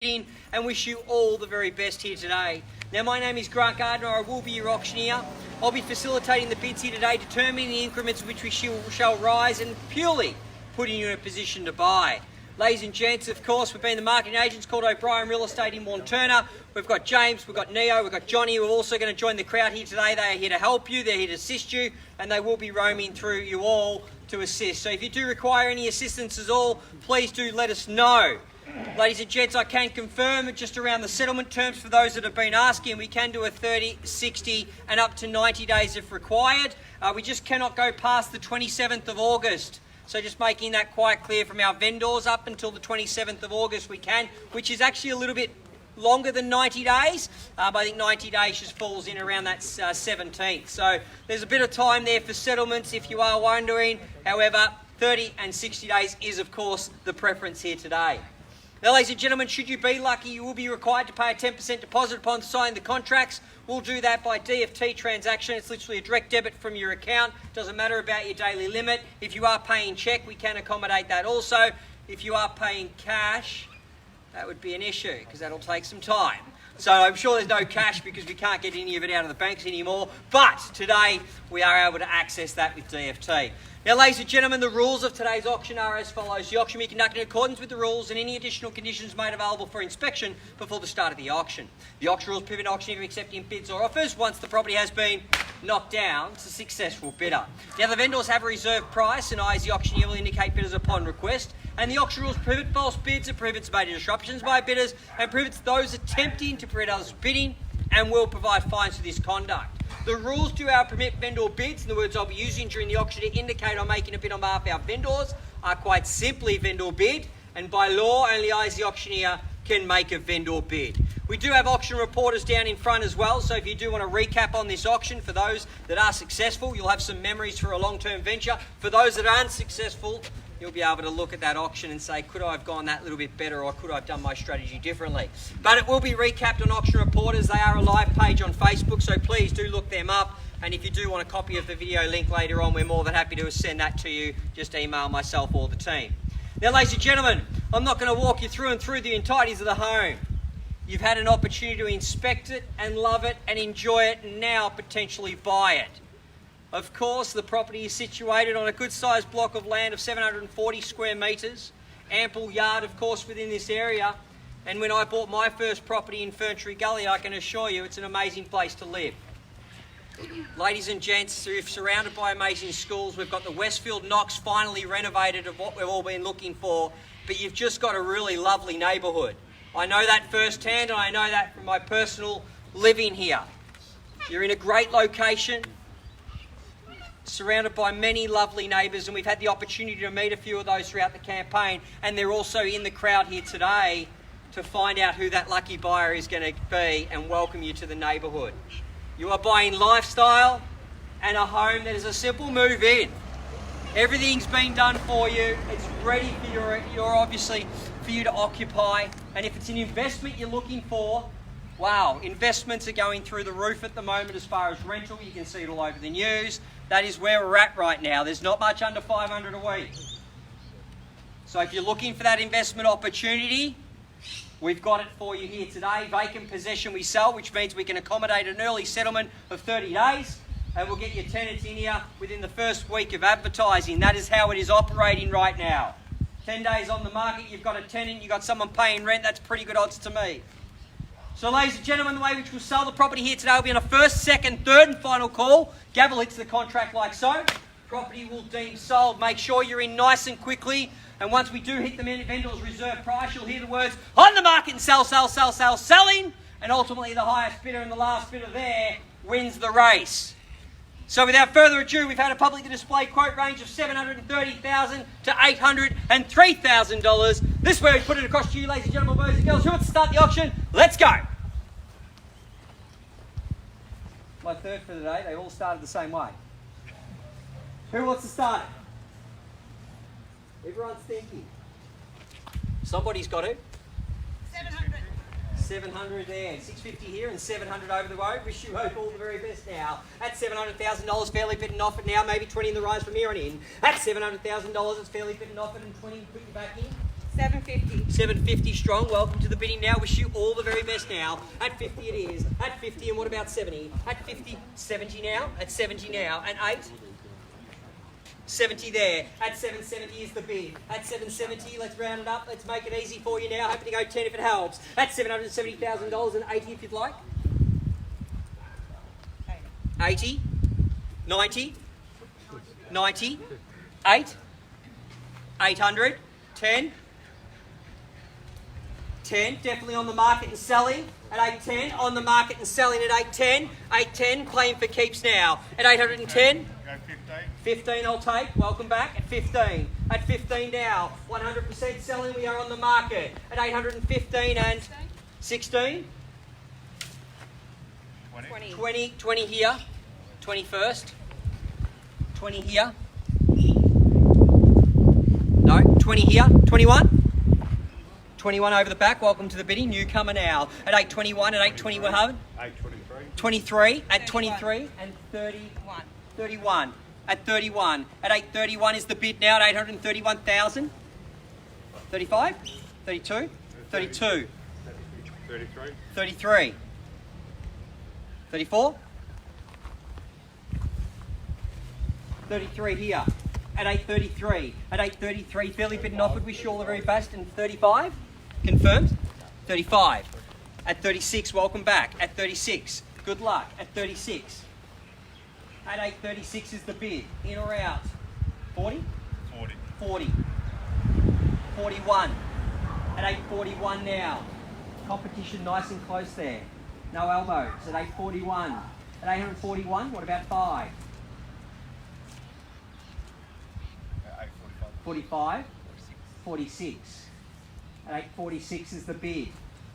and wish you all the very best here today. Now, my name is Geraint Gardner. I will be your auctioneer. I'll be facilitating the bids here today, determining the increments which we shall rise and purely putting you in a position to buy. Ladies and gents, of course, we've been the marketing agents called OBrien Real Estate in Wantirna. We've got James, we've got Neo, we've got Johnny, who are also going to join the crowd here today. They are here to help you, they're here to assist you, and they will be roaming through you all to assist. So if you do require any assistance at all, please do let us know. Ladies and gents, I can confirm just around the settlement terms for those that have been asking, we can do a 30, 60 and up to 90 days if required. We just cannot go past the 27th of August. So just making that quite clear from our vendors, up until the 27th of August we can, which is actually a little bit longer than 90 days, but I think 90 days just falls in around that 17th. So there's a bit of time there for settlements if you are wondering. However, 30 and 60 days is of course the preference here today. Now, ladies and gentlemen, should you be lucky, you will be required to pay a 10% deposit upon signing the contracts. We'll do that by DFT transaction. It's literally a direct debit from your account. Doesn't matter about your daily limit. If you are paying cheque, we can accommodate that also. If you are paying cash, that would be an issue because that'll take some time. So I'm sure there's no cash because we can't get any of it out of the banks anymore. But today we are able to access that with DFT. Now, ladies and gentlemen, the rules of today's auction are as follows. The auction will be conducted in accordance with the rules and any additional conditions made available for inspection before the start of the auction. The auction rules prevent auctioneer from accepting bids or offers once the property has been knocked down to a successful bidder. Now, the vendors have a reserve price and I, as the auctioneer, will indicate bidders upon request. And the auction rules prohibit false bids and prohibits major disruptions by bidders and prohibits those attempting to prevent others bidding and will provide fines for this conduct. The rules do permit vendor bids, and the words I'll be using during the auction to indicate I'm making a bid on behalf of our vendors are quite simply vendor bid, and by law only I as the auctioneer can make a vendor bid. We do have auction reporters down in front as well, so if you do want to recap on this auction, for those that are successful, you'll have some memories for a long-term venture. For those that aren't successful, you'll be able to look at that auction and say, could I have gone that little bit better or could I have done my strategy differently? But it will be recapped on Auction Reporters. They are a live page on Facebook, so please do look them up. And if you do want a copy of the video link later on, we're more than happy to send that to you. Just email myself or the team. Now, ladies and gentlemen, I'm not going to walk you through the entireties of the home. You've had an opportunity to inspect it and love it and enjoy it and now potentially buy it. Of course, the property is situated on a good-sized block of land of 740 square metres, ample yard, of course, within this area. And when I bought my first property in Ferntree Gully, I can assure you it's an amazing place to live. Ladies and gents, we're surrounded by amazing schools. We've got the Westfield Knox finally renovated of what we've all been looking for, but you've just got a really lovely neighbourhood. I know that firsthand, and I know that from my personal living here. You're in a great location, surrounded by many lovely neighbours, and we've had the opportunity to meet a few of those throughout the campaign, and they're also in the crowd here today to find out who that lucky buyer is going to be and welcome you to the neighbourhood. You are buying lifestyle and a home that is a simple move in. Everything's been done for you. It's ready for your obviously for you to occupy, and if it's an investment you're looking for, wow, investments are going through the roof at the moment as far as rental. You can see it all over the news. That is where we're at right now. There's not much under 500 a week. So if you're looking for that investment opportunity, we've got it for you here today. Vacant possession we sell, which means we can accommodate an early settlement of 30 days, and we'll get your tenants in here within the first week of advertising. That is how it is operating right now. 10 days on the market, you've got a tenant, you've got someone paying rent. That's pretty good odds to me. So, ladies and gentlemen, the way which we'll sell the property here today will be on a first, second, third and final call. Gavel hits the contract like so. Property will deem sold. Make sure you're in nice and quickly. And once we do hit the vendor's reserve price, you'll hear the words, on the market and sell, sell, sell, sell, selling. And ultimately the highest bidder and the last bidder there wins the race. So without further ado, we've had a publicly displayed quote range of $730,000 to $803,000. This is where we put it across to you, ladies and gentlemen, boys and girls. Who wants to start the auction? Let's go. My third for the day, they all started the same way. Who wants to start it? Everyone's thinking. Somebody's got it. 700. 700 there, 650 here and 700 over the road. Wish you hope all the very best now. At $700,000, fairly bid and offered now, maybe 20 in the rise from here on in. At $700,000, it's fairly bid and offered and 20 put you back in. 750. 750 strong. Welcome to the bidding now. Wish you all the very best now. At 50 it is. At 50, and what about 70? At 50, 70 now. At 70 now. And 8. 70 there. At 770 is the bid. At 770, let's round it up. Let's make it easy for you now. Happy to go 10 if it helps. At $770,000 and 80 if you'd like. 80. 90. 90. 8. 800. 10. 10. Definitely on the market and selling. At 810. On the market and selling at 810. 810. Playing for keeps now. At 810. 15 I'll take. Welcome back. At 15. At 15 now. 100% selling. We are on the market. At 815 and 16. 20. 20 here. 21st. 20 here. No. 20 here. 21. 21 over the back. Welcome to the bidding. Newcomer now. At 821. At 821. 823. 23. At 23 and 31. 31. At 31. At 831 is the bid now at 831,000. 35? 32? 32. 33. 33. 34? 33 here. At 833. At 833, fairly bid and offered. Wish you all the very best. And 35? Confirmed? 35. At 36, welcome back. At 36, good luck. At 36. At 836 is the bid. In or out? 40? 40. 40. 41. At 841 now. Competition nice and close there. No elbows. At 841. At 841, what about 5? 45. 46. At 846 is the bid.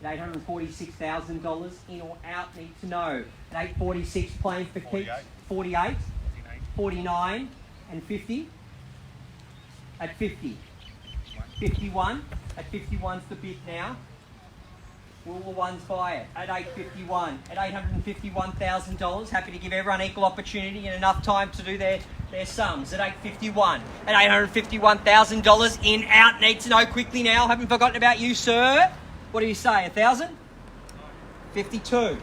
At $846,000 in or out, need to know. At 846 playing for keeps. 48, 49 and 50. At 50. 51. At 51's the bid now. Will the ones buy it? At 851. At $851,000. Happy to give everyone equal opportunity and enough time to do their sums. At 851. At $851,000 in, out, need to know quickly now. Haven't forgotten about you, sir. What do you say? 1,000? 52.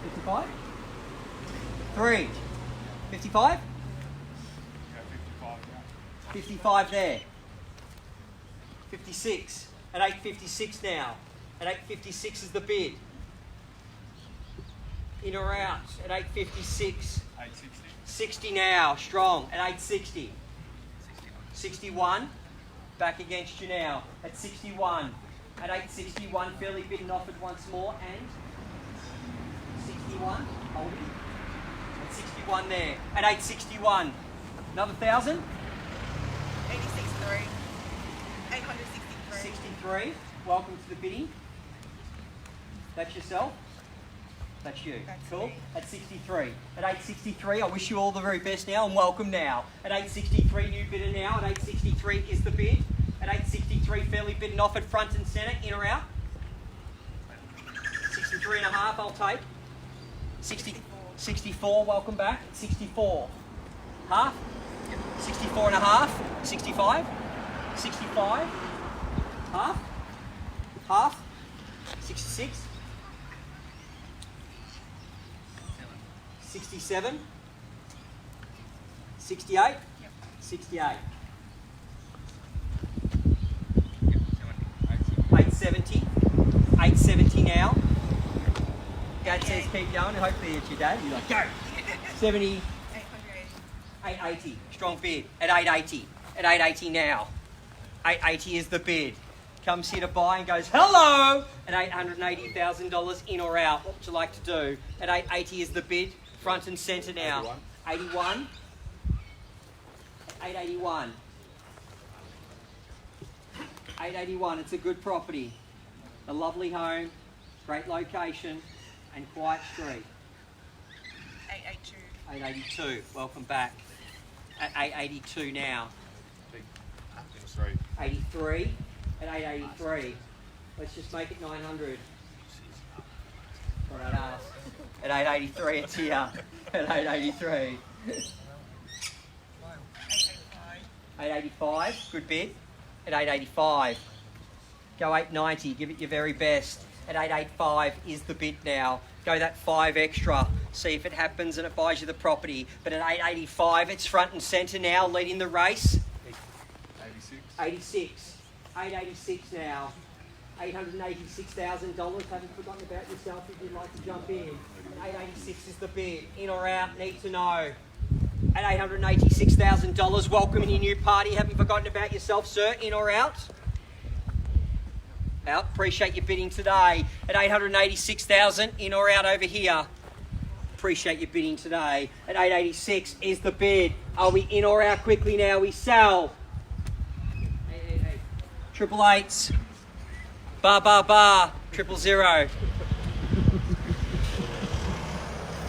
55? 3. 55? 55 there. 56. At 856 now. At 856 is the bid. In or out? At 856. 860. 60 now. Strong. At 860. 61. Back against you now. At 61. At 861. Fairly bid and offered once more. And 61. Holding. At 61 there. At 861. Another 1,000. 863. 863. 63. Welcome to the bidding. That's yourself. That's you. That's cool. me. At 63. At 863, I wish you all the very best now and welcome now. At 863, new bidder now. At 863 is the bid. At 863, fairly bid and offered front and centre. In or out? 63 and a half, I'll take. 64, welcome back. 64. Half? 64 and a half. 65. 65. Half? Half? 66. 67. 68. 68. 870. 870 now. Dad says keep going, and hopefully it's your dad. You're like, go! 70. 880. Strong bid. At 880. At 880 now. 880 is the bid. Comes here to buy and goes, hello! At $880,000 in or out. What would you like to do? At 880 is the bid. Front and centre now. 81. 881. 881. It's a good property. A lovely home. Great location. And quiet street. 882. 882. Welcome back. At 882 now. 83. At 883. Let's just make it 900. What I'd ask. At 883, it's here. At 883. 885, good bid. at 885. Go 890, give it your very best. At 885 is the bid now. Go that 5 extra, see if it happens and it buys you the property. But at 885, it's front and centre now, leading the race. 86. 886 now. $886,000. Haven't forgotten about yourself if you'd like to jump in. 886 is the bid. In or out, need to know. At $886,000, welcoming your new party. Haven't forgotten about yourself, sir. In or out? Out. Appreciate your bidding today. At $886,000, in or out over here? Appreciate your bidding today. At 886 is the bid. Are we in or out quickly now? We sell. 888s. Bar, bar, bar. 000.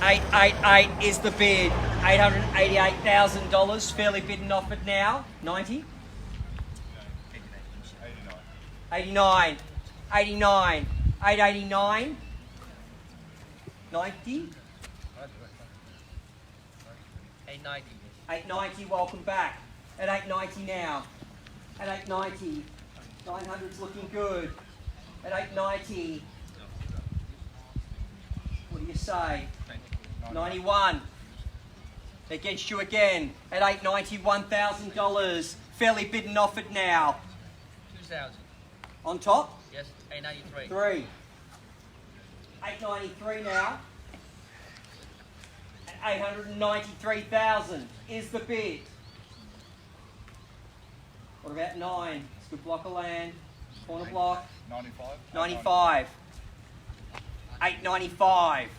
888 is the bid. $888,000. Fairly bid and offered now. 90. 89. 89. 889. 90. 890. 890, welcome back. At 890 now. At 890. 900's looking good. At 890. What do you say? 91. Against you again. At 890, $1,000. Fairly bid and offered now. 2,000. On top? Yes, 893. 3. 893 now. At 893,000 is the bid. What about 9? It's a good block of land. Corner block. 95. 95. 895.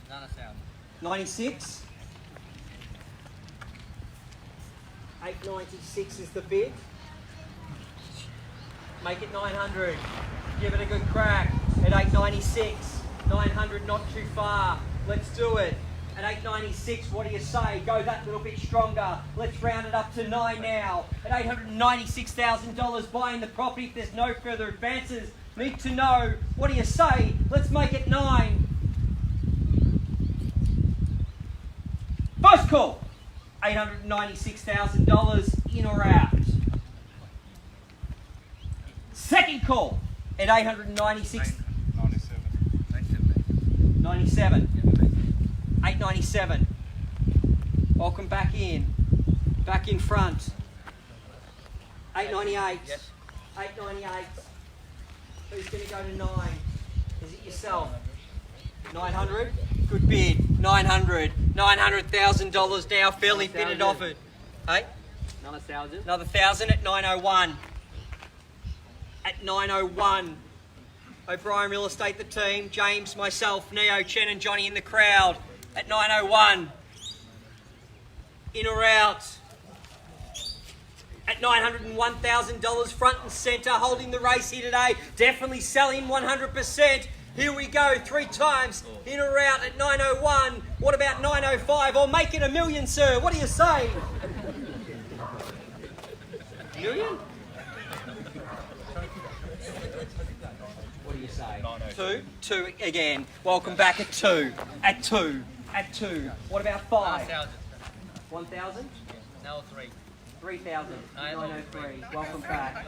9,000. 96. 896 is the bid. Make it 900. Give it a good crack. At 896. 900 not too far. Let's do it. At 896, what do you say? Go that little bit stronger. Let's round it up to 9 now. At $896,000 buying the property. If there's no further advances, need to know. What do you say? Let's make it 9. First call. $896,000 in or out. Second call at 896. 97. 897. Welcome back in. Back in front. 898. Yes. 898. Who's going to go to 9? Is it yourself? 900. Good bid. 900. $900,000 now. Fairly bid and offered. Hey? Another 1,000. Another 1,000 at 901. At 901. OBrien Real Estate, the team. James, myself, Neo, Chen and Johnny in the crowd. At 901. In or out. At $901,000 front and centre, holding the race here today. Definitely selling 100%. Here we go, 3 times. In or out at 901. What about 905? Or make it $1 million, sir. What do you say? $1 million? What do you say? 2? 2 again. Welcome back at 2. At 2. At 2. What about 5? 1,000. 1,000? Now 3. 3,000. 903. Welcome back.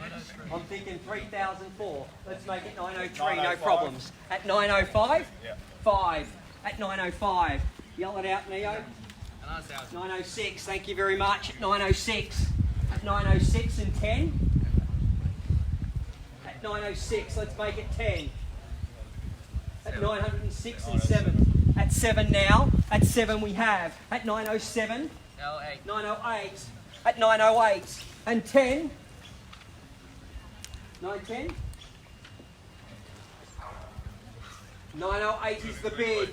I'm thinking 3,004. Let's make it 903. No problems. At 905? Yeah. 5. At 905. Yell it out, Neo. Another 1,000. 906. Thank you very much. At 906. At 906 and 10. At 906. Let's make it 10. At 906 and 7. At 7 now. At 7 we have. At 907. Now 8. 908. At 908 and 10. 910. 908 is the bid.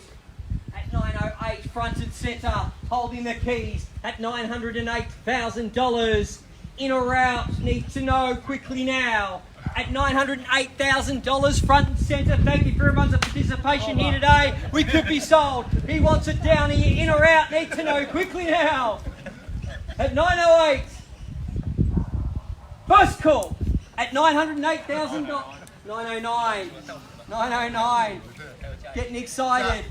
At 908, front and centre, holding the keys. At $908,000. In or out, need to know quickly now. At $908,000, front and centre. Thank you for everyone's participation here today. We could be sold. He wants it down here. In or out, need to know quickly now. At 908. First call. At $908,000. 909. 909. Getting excited.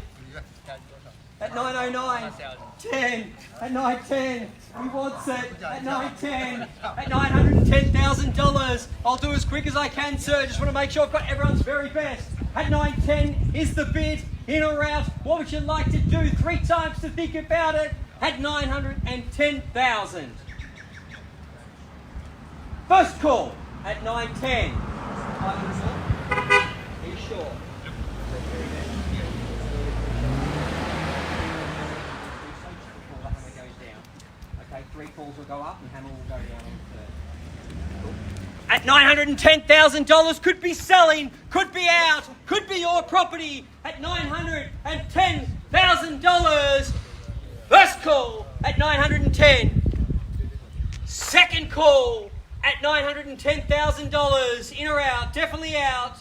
At 909. 10. At 910. He wants it. At 910. At $910,000. I'll do as quick as I can, sir. Just want to make sure I've got everyone's very best. At 910 is the bid. In or out. What would you like to do? 3 times to think about it. At 910,000. First call at 910. Are you sure? Okay, 3 calls will go up and hammer will go down on the third. At $910,000, could be selling, could be out, could be your property. At $910,000. First call at 910. Second call at $910,000. In or out? Definitely out.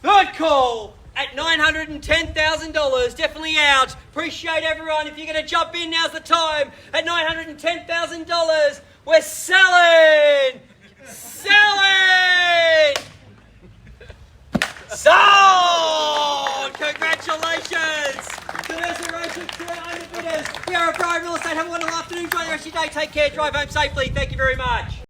Third call at $910,000. Definitely out. Appreciate everyone. If you're going to jump in, now's the time. At $910,000, we're selling! Selling! Sold! Congratulations! Congratulations to our underbidders. We are OBrien Real Estate. Have a wonderful afternoon. Enjoy the rest of your day. Take care. Drive home safely. Thank you very much.